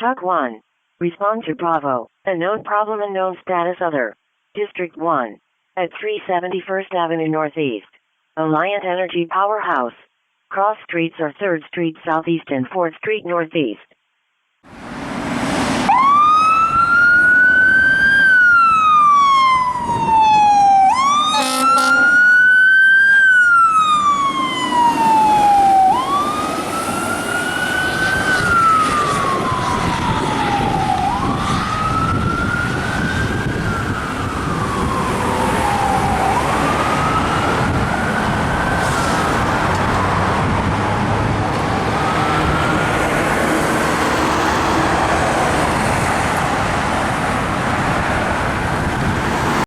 Tuck 1. Respond to Bravo. A known problem and known status other. District 1. At 371st Avenue Northeast. Alliant Energy Powerhouse. Cross streets are 3rd Street Southeast and 4th Street Northeast.